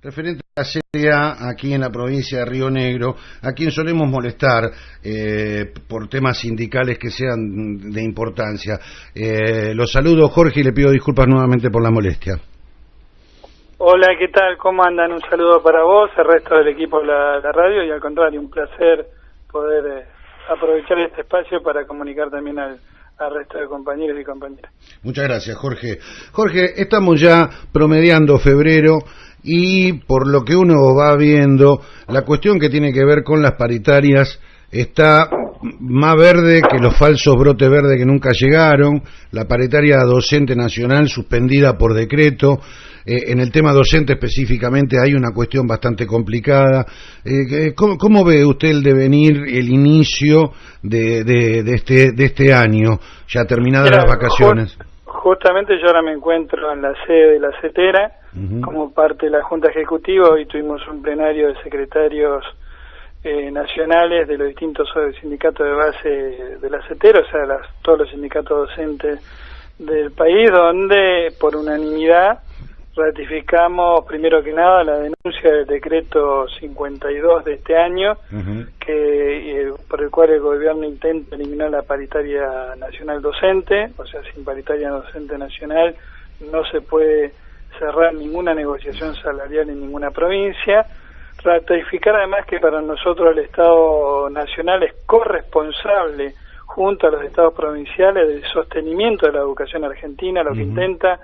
referente a la CTA aquí en la provincia de Río Negro, a quien solemos molestar por temas sindicales que sean de importancia. Los saludo, Jorge, y le pido disculpas nuevamente por la molestia. Hola, ¿qué tal? ¿Cómo andan? Un saludo para vos, el resto del equipo de la radio, y al contrario, un placer poder aprovechar este espacio para comunicar también al resto de compañeros y compañeras. Muchas gracias, Jorge. Jorge, estamos ya promediando febrero y por lo que uno va viendo, la cuestión que tiene que ver con las paritarias está más verde que los falsos brotes verdes que nunca llegaron. La paritaria docente nacional suspendida por decreto. En el tema docente específicamente hay una cuestión bastante complicada. ¿Cómo ve usted el devenir, el inicio de este año, ya terminadas las vacaciones? Justamente yo ahora me encuentro en la sede de la CETERA, como parte de la Junta Ejecutiva. Hoy tuvimos un plenario de secretarios nacionales de los distintos sindicatos de base de la CETERA, o sea, todos los sindicatos docentes del país, donde por unanimidad ratificamos primero que nada la denuncia del decreto 52 de este año, por el cual el gobierno intenta eliminar la paritaria nacional docente. O sea, sin paritaria docente nacional no se puede cerrar ninguna negociación salarial en ninguna provincia. Ratificar además que para nosotros el Estado Nacional es corresponsable junto a los estados provinciales del sostenimiento de la educación argentina. Lo que intenta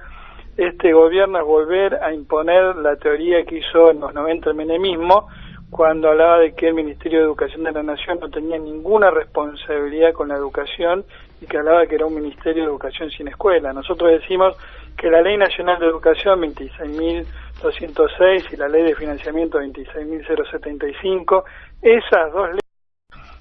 este gobierno es volver a imponer la teoría que hizo en los 90 el menemismo, cuando hablaba de que el Ministerio de Educación de la Nación no tenía ninguna responsabilidad con la educación y que hablaba que era un Ministerio de Educación sin escuela. Nosotros decimos que la Ley Nacional de Educación 26.206 y la Ley de Financiamiento 26.075, esas dos leyes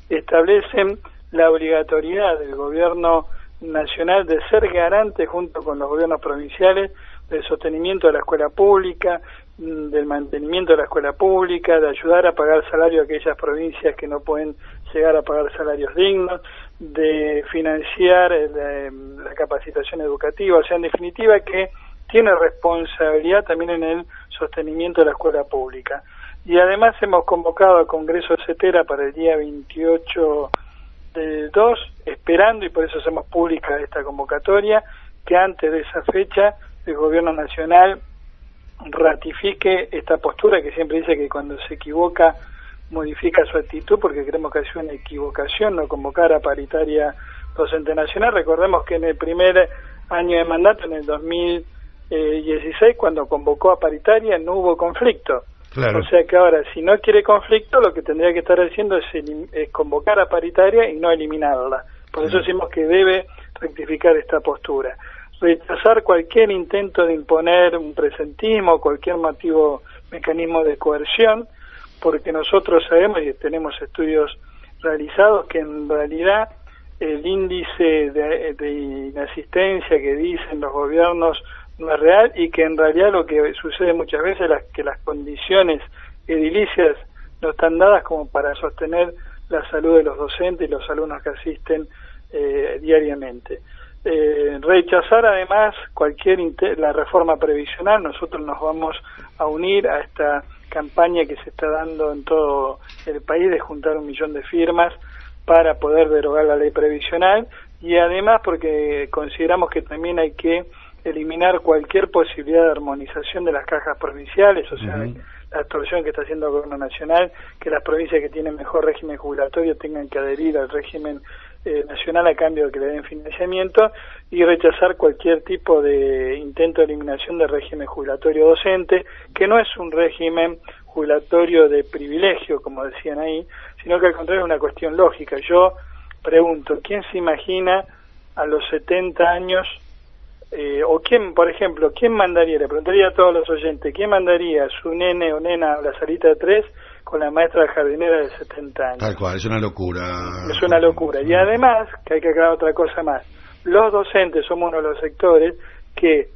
establecen la obligatoriedad del gobierno nacional de ser garante junto con los gobiernos provinciales del sostenimiento de la escuela pública, del mantenimiento de la escuela pública, de ayudar a pagar salario a aquellas provincias que no pueden llegar a pagar salarios dignos, de financiar la capacitación educativa. O sea, en definitiva, que tiene responsabilidad también en el sostenimiento de la escuela pública. Y además hemos convocado al Congreso de CETERA para el día 28 del 2, esperando, y por eso hacemos pública esta convocatoria, que antes de esa fecha el gobierno nacional ratifique esta postura que siempre dice que cuando se equivoca modifica su actitud, porque creemos que ha sido una equivocación no convocar a paritaria docente nacional. Recordemos que en el primer año de mandato, en el 2016, cuando convocó a paritaria no hubo conflicto. Claro. O sea que ahora, si no quiere conflicto, lo que tendría que estar haciendo es convocar a paritaria y no eliminarla. Por eso decimos que debe rectificar esta postura. Rechazar cualquier intento de imponer un presentismo, cualquier mecanismo de coerción, porque nosotros sabemos y tenemos estudios realizados que en realidad el índice de inasistencia que dicen los gobiernos no es real, y que en realidad lo que sucede muchas veces es que las condiciones edilicias no están dadas como para sostener la salud de los docentes y los alumnos que asisten diariamente. Rechazar además la reforma previsional. Nosotros nos vamos a unir a esta campaña que se está dando en todo el país de juntar 1 millón de firmas para poder derogar la ley previsional, y además porque consideramos que también hay que eliminar cualquier posibilidad de armonización de las cajas provinciales, o sea, la extorsión que está haciendo el gobierno nacional, que las provincias que tienen mejor régimen jubilatorio tengan que adherir al régimen nacional a cambio de que le den financiamiento, y rechazar cualquier tipo de intento de eliminación del régimen jubilatorio docente, que no es un régimen jubilatorio de privilegio, como decían ahí, sino que al contrario es una cuestión lógica. Yo pregunto, ¿quién se imagina a los 70 años o quién, por ejemplo, quién mandaría, le preguntaría a todos los oyentes, quién mandaría a su nene o nena a la salita de 3 con la maestra jardinera de 70 años? Tal cual, es una locura. Es una locura. Y además, que hay que aclarar otra cosa más, los docentes somos uno de los sectores que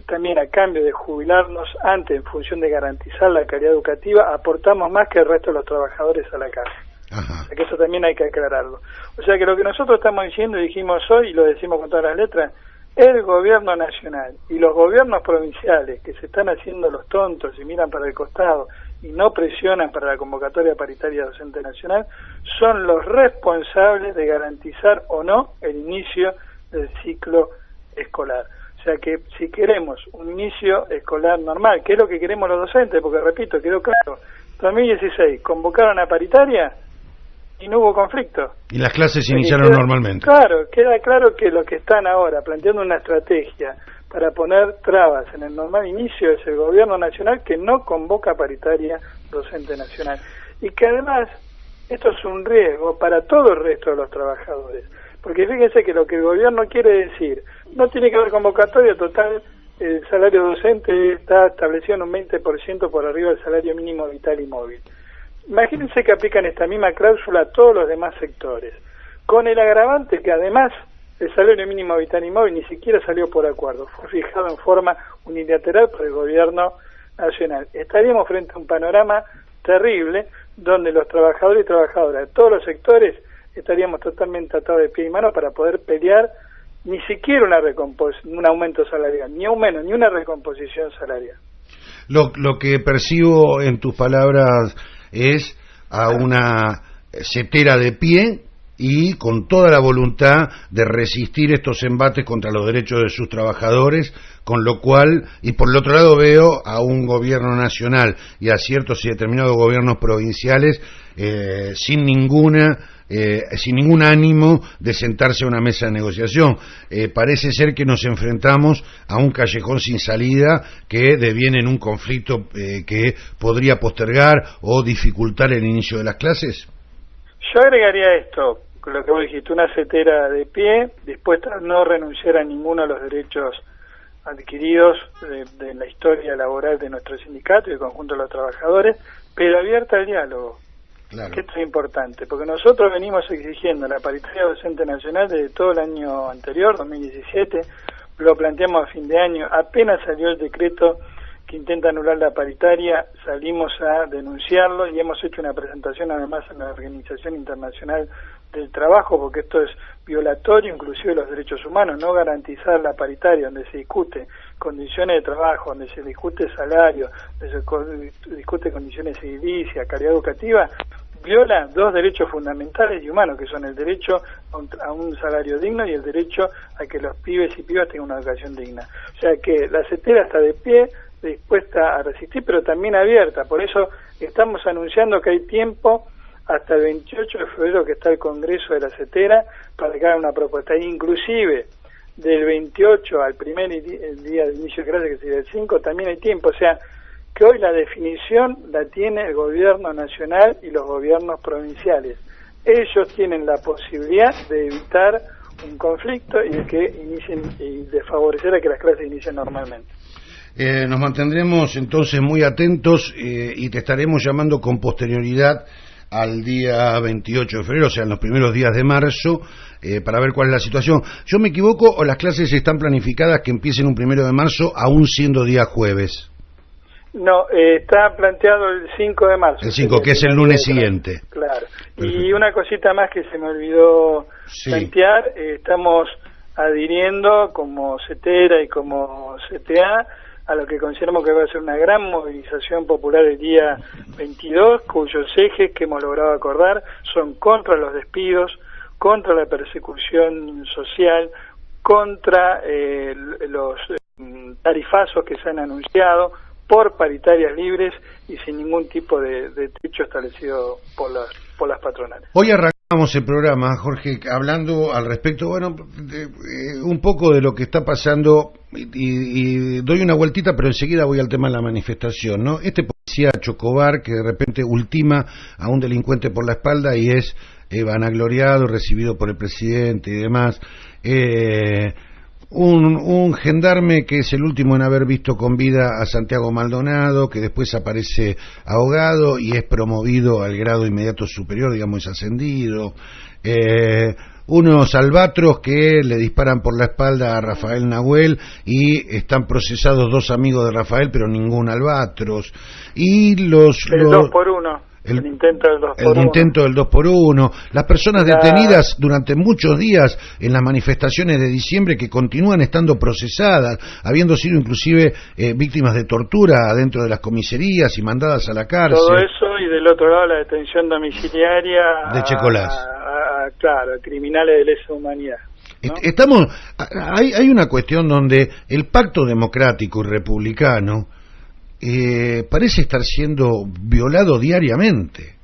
también, a cambio de jubilarnos antes en función de garantizar la calidad educativa, aportamos más que el resto de los trabajadores a la casa. O sea que eso también hay que aclararlo. O sea que lo que nosotros estamos diciendo y dijimos hoy, y lo decimos con todas las letras, el gobierno nacional y los gobiernos provinciales que se están haciendo los tontos y miran para el costado y no presionan para la convocatoria paritaria docente nacional, son los responsables de garantizar o no el inicio del ciclo escolar. O sea que si queremos un inicio escolar normal, que es lo que queremos los docentes, porque repito, quedó claro, 2016 convocaron a paritaria y no hubo conflicto. Y las clases iniciaron normalmente. Claro, queda claro que los que están ahora planteando una estrategia para poner trabas en el normal inicio es el gobierno nacional, que no convoca paritaria docente nacional. Y que además esto es un riesgo para todo el resto de los trabajadores. Porque fíjense que lo que el gobierno quiere decir, no tiene que haber convocatoria total, el salario docente está establecido en un 20% por arriba del salario mínimo vital y móvil. Imagínense que aplican esta misma cláusula a todos los demás sectores, con el agravante que además el salario mínimo vital y móvil ni siquiera salió por acuerdo, fue fijado en forma unilateral por el gobierno nacional. Estaríamos frente a un panorama terrible donde los trabajadores y trabajadoras de todos los sectores estaríamos totalmente atados de pie y mano para poder pelear ni siquiera un aumento salarial, ni un menos, ni una recomposición salarial. Lo que percibo en tus palabras es a una setera de pie y con toda la voluntad de resistir estos embates contra los derechos de sus trabajadores, con lo cual, y por el otro lado veo a un gobierno nacional y a ciertos y determinados gobiernos provinciales sin ningún ánimo de sentarse a una mesa de negociación. Parece ser que nos enfrentamos a un callejón sin salida que deviene en un conflicto que podría postergar o dificultar el inicio de las clases. Yo agregaría esto, lo que vos dijiste, una setera de pie, dispuesta a no renunciar a ninguno de los derechos adquiridos de la historia laboral de nuestro sindicato y el conjunto de los trabajadores, pero abierta al diálogo. Claro. Que esto es importante, porque nosotros venimos exigiendo la paritaria docente nacional desde todo el año anterior, 2017, lo planteamos a fin de año, apenas salió el decreto que intenta anular la paritaria, salimos a denunciarlo y hemos hecho una presentación además en la Organización Internacional del Trabajo, porque esto es violatorio inclusive de los derechos humanos, no garantizar la paritaria donde se discute condiciones de trabajo, donde se discute salario, donde se discute condiciones edilicias, calidad educativa, viola dos derechos fundamentales y humanos, que son el derecho a un salario digno y el derecho a que los pibes y pibas tengan una educación digna. O sea que la setera está de pie, dispuesta a resistir, pero también abierta. Por eso estamos anunciando que hay tiempo hasta el 28 de febrero que está el Congreso de la Setera para que haga una propuesta. Inclusive del 28 al primer el día de inicio de clase, que sería el 5, también hay tiempo. O sea, que hoy la definición la tiene el gobierno nacional y los gobiernos provinciales. Ellos tienen la posibilidad de evitar un conflicto y de que inicien y de favorecer a que las clases inicien normalmente. Nos mantendremos entonces muy atentos y te estaremos llamando con posterioridad al día 28 de febrero, o sea, en los primeros días de marzo, para ver cuál es la situación. ¿Yo me equivoco o las clases están planificadas que empiecen un 1 de marzo, aún siendo día jueves? No, está planteado el 5 de marzo. El 5, que es el lunes siguiente. Claro. Perfecto. Y una cosita más que se me olvidó plantear, estamos adhiriendo como CETERA y como CTA a lo que consideramos que va a ser una gran movilización popular el día 22, cuyos ejes que hemos logrado acordar son contra los despidos, contra la persecución social, contra los tarifazos que se han anunciado, por paritarias libres y sin ningún tipo de techo establecido por las patronales. Hoy arrancamos el programa, Jorge, hablando al respecto, bueno, un poco de lo que está pasando y doy una vueltita, pero enseguida voy al tema de la manifestación, ¿no? Este policía Chocobar que de repente ultima a un delincuente por la espalda y es vanagloriado, recibido por el presidente y demás. Un gendarme que es el último en haber visto con vida a Santiago Maldonado, que después aparece ahogado y es promovido al grado inmediato superior, digamos, es ascendido. Unos albatros que le disparan por la espalda a Rafael Nahuel y están procesados dos amigos de Rafael, pero ningún albatros. Y los 2 por 1. el intento del 2 por 1. El intento del 2 por 1, las personas detenidas durante muchos días en las manifestaciones de diciembre que continúan estando procesadas, habiendo sido inclusive víctimas de tortura dentro de las comisarías y mandadas a la cárcel. Todo eso, y del otro lado la detención domiciliaria de Checolás. Claro, criminales de lesa humanidad, ¿no? Hay una cuestión donde el pacto democrático y republicano parece estar siendo violado diariamente.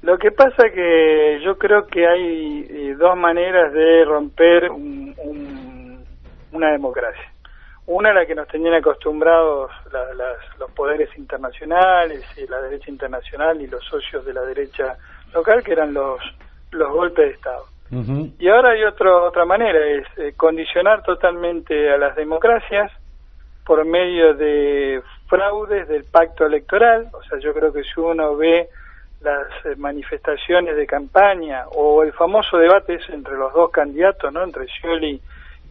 Lo que pasa que yo creo que hay dos maneras de romper una democracia. Una, la que nos tenían acostumbrados los poderes internacionales y la derecha internacional y los socios de la derecha local, que eran los golpes de Estado. Uh-huh. Y ahora hay otra manera, es condicionar totalmente a las democracias por medio de fraudes del pacto electoral. O sea, yo creo que si uno ve las manifestaciones de campaña o el famoso debate ese entre los dos candidatos, ¿no?, entre Scioli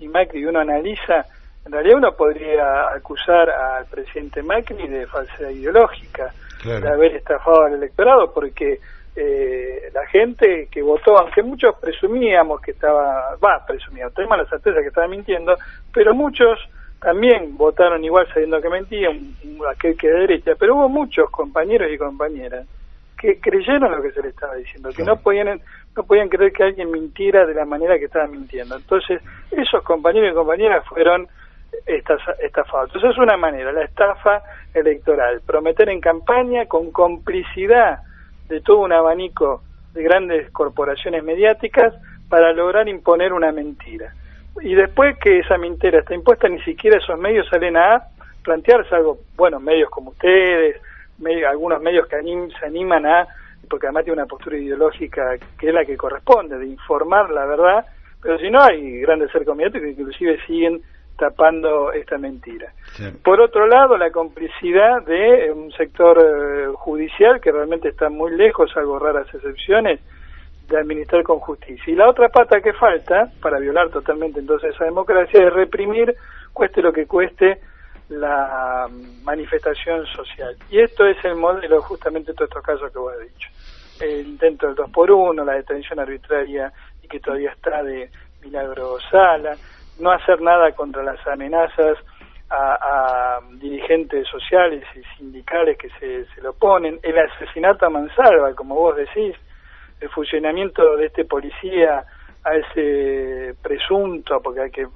y Macri, y uno analiza, en realidad uno podría acusar al presidente Macri de falsedad ideológica, claro, de haber estafado al electorado, porque la gente que votó, aunque muchos presumíamos que tenemos la certeza que estaba mintiendo, pero muchos también votaron igual sabiendo que mentía, aquel que de derecha, pero hubo muchos compañeros y compañeras que creyeron lo que se le estaba diciendo, que no podían creer que alguien mintiera de la manera que estaba mintiendo. Entonces, esos compañeros y compañeras fueron estafados. Entonces, es una manera, la estafa electoral, prometer en campaña con complicidad de todo un abanico de grandes corporaciones mediáticas para lograr imponer una mentira. Y después que esa mentira está impuesta, ni siquiera esos medios salen a plantearse algo, bueno, medios como ustedes, algunos medios que se animan porque además tiene una postura ideológica que es la que corresponde, de informar la verdad, pero si no hay grandes cercos mediáticos que inclusive siguen tapando esta mentira. Sí. Por otro lado, la complicidad de un sector judicial que realmente está muy lejos, salvo raras excepciones, de administrar con justicia. Y la otra pata que falta, para violar totalmente entonces esa democracia, es reprimir, cueste lo que cueste, la manifestación social. Y esto es el modelo justamente de todos estos casos que vos has dicho. El intento del 2 por 1, la detención arbitraria y que todavía está de Milagro Sala, no hacer nada contra las amenazas a dirigentes sociales y sindicales que se lo oponen, el asesinato a mansalva, como vos decís, el funcionamiento de este policía a ese presunto, porque hay que,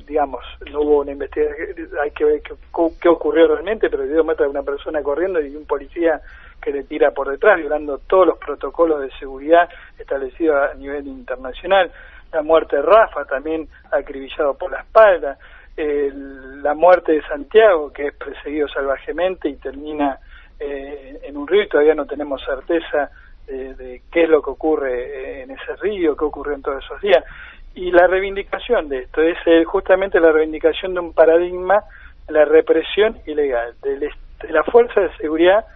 digamos, no hubo una investigación, hay que ver qué ocurrió realmente, pero el video muestra a una persona corriendo y un policía que le tira por detrás, violando todos los protocolos de seguridad establecidos a nivel internacional. La muerte de Rafa, también acribillado por la espalda, la muerte de Santiago, que es perseguido salvajemente y termina en un río, y todavía no tenemos certeza de qué es lo que ocurre en ese río, qué ocurrió en todos esos días. Y la reivindicación de esto es justamente la reivindicación de un paradigma, la represión ilegal, de la fuerza de seguridad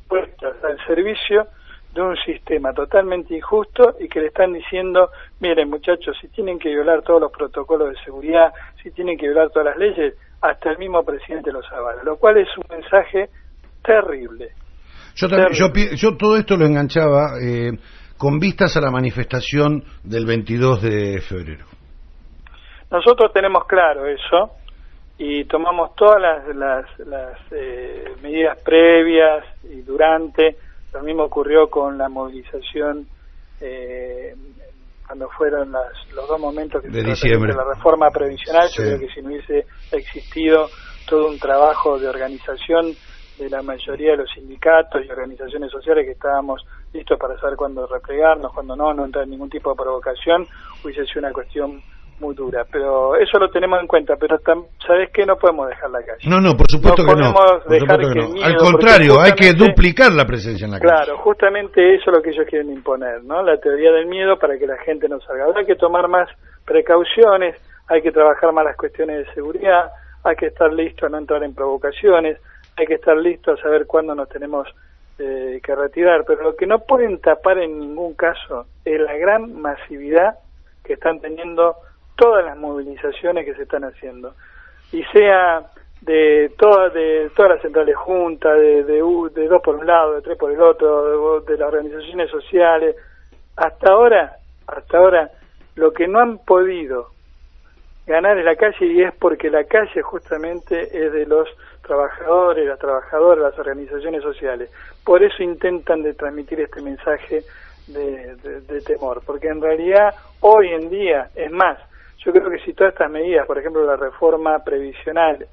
puestas al servicio de un sistema totalmente injusto y que le están diciendo, miren muchachos, si tienen que violar todos los protocolos de seguridad, si tienen que violar todas las leyes, hasta el mismo presidente los avala, lo cual es un mensaje terrible. Yo todo esto lo enganchaba con vistas a la manifestación del 22 de febrero. Nosotros tenemos claro eso y tomamos todas las medidas previas y durante. Lo mismo ocurrió con la movilización cuando fueron los dos momentos que de diciembre, la reforma previsional. Sí. Yo creo que si no hubiese existido todo un trabajo de organización de la mayoría de los sindicatos y organizaciones sociales, que estábamos listos para saber cuándo replegarnos, cuándo no entrar en ningún tipo de provocación, hubiese sido una cuestión muy dura, pero eso lo tenemos en cuenta, pero ¿sabés qué? No podemos dejar la calle. No, por supuesto que no. Al contrario, hay que duplicar la presencia en la calle. Claro, justamente eso es lo que ellos quieren imponer, ¿no? La teoría del miedo para que la gente no salga. Ahora hay que tomar más precauciones, hay que trabajar más las cuestiones de seguridad, hay que estar listo a no entrar en provocaciones, hay que estar listo a saber cuándo nos tenemos que retirar, pero lo que no pueden tapar en ningún caso es la gran masividad que están teniendo todas las movilizaciones que se están haciendo, y sea de todas las centrales juntas, de dos por un lado, de tres por el otro, de las organizaciones sociales. Hasta ahora, lo que no han podido ganar en la calle, y es porque la calle justamente es de los trabajadores, las trabajadoras, las organizaciones sociales. Por eso intentan de transmitir este mensaje de temor, porque en realidad hoy en día, es más, yo creo que si todas estas medidas, por ejemplo la reforma previsional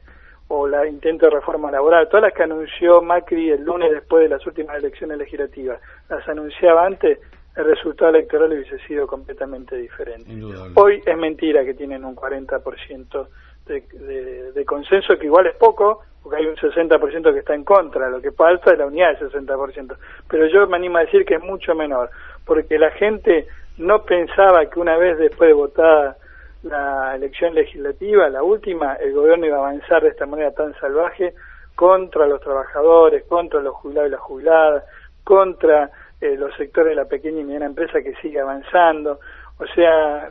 o la intento de reforma laboral, todas las que anunció Macri el lunes después de las últimas elecciones legislativas, las anunciaba antes, el resultado electoral hubiese sido completamente diferente. Hoy es mentira que tienen un 40% de consenso, que igual es poco, porque hay un 60% que está en contra, lo que falta es la unidad del 60%, pero yo me animo a decir que es mucho menor, porque la gente no pensaba que una vez después de votada la elección legislativa, la última, el gobierno iba a avanzar de esta manera tan salvaje contra los trabajadores, contra los jubilados y las jubiladas, contra los sectores de la pequeña y mediana empresa, que sigue avanzando. O sea,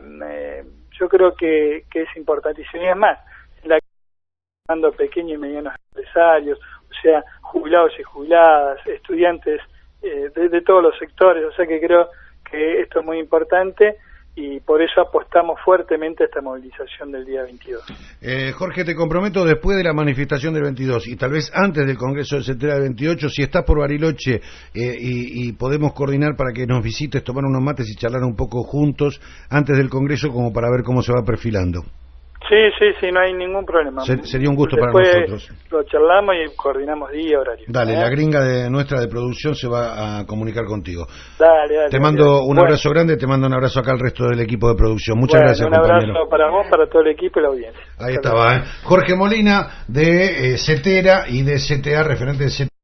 yo creo que es importantísimo, y es más, la pequeños y medianos empresarios, o sea, jubilados y jubiladas, estudiantes de todos los sectores, o sea que creo que esto es muy importante y por eso apostamos fuertemente a esta movilización del día 22. Jorge, te comprometo después de la manifestación del 22 y tal vez antes del Congreso de CETERA del 28, si estás por Bariloche y podemos coordinar para que nos visites, tomar unos mates y charlar un poco juntos antes del Congreso como para ver cómo se va perfilando. Sí, no hay ningún problema. Sería un gusto después para nosotros. Lo charlamos y coordinamos día y horario. Dale, la gringa nuestra de producción se va a comunicar contigo. Dale. Te mando un abrazo grande, te mando un abrazo acá al resto del equipo de producción. Muchas gracias, compañero. Un compañero. abrazo para vos, para todo el equipo y la audiencia. Ahí estaba, Jorge Molina de CETERA y de CTA, referente de CETERA.